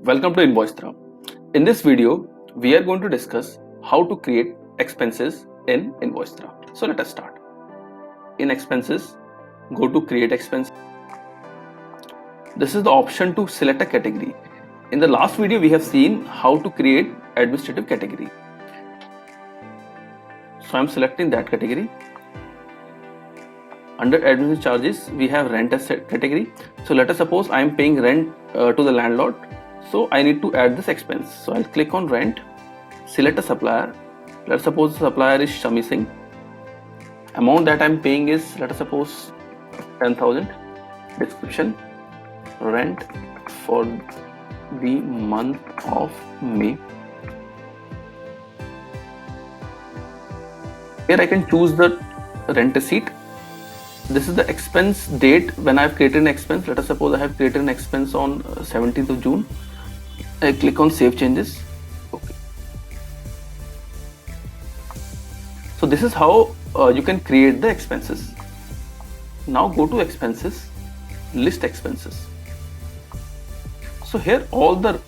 Welcome to Invoicetra. In this video, we are going to discuss how to create expenses in Invoicetra. So let us start. In expenses, go to create expense. This is the option to select a category. In the last video, we have seen how to create administrative category. So I am selecting that category. Under administrative charges, we have rent as category. So let us suppose I am paying rent to the landlord. So I need to add this expense. So I'll click on rent, select a supplier. Let's suppose the supplier is Shami Singh. Amount that I'm paying is, let us suppose, 10,000. Description: rent for the month of May. Here I can choose the rent receipt. This is the expense date when I have created an expense. Let us suppose I have created an expense on 17th of June. I click on save changes. Okay. So this is how you can create the expenses. Now go to expenses, list expenses. So here all the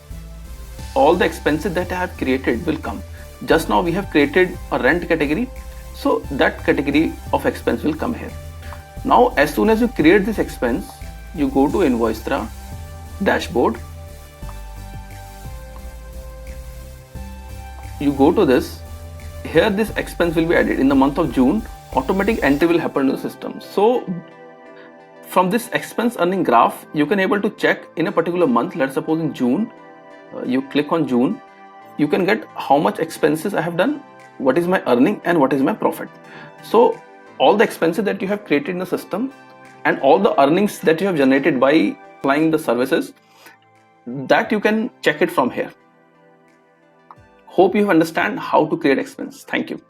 expenses that I have created will come. Just now we have created a rent category, so that category of expense will come here. Now as soon as you create this expense, you go to Invoicetra dashboard. You go to this. Here this expense will be added in the month of June. Automatic entry will happen to the system. So from this expense earning graph, you can able to check in a particular month. Let's suppose in June, you click on June, you can get how much expenses I have done, what is my earning and what is my profit. So all the expenses that you have created in the system and all the earnings that you have generated by applying the services, that you can check it from here. Hope you understand how to create expense. Thank you.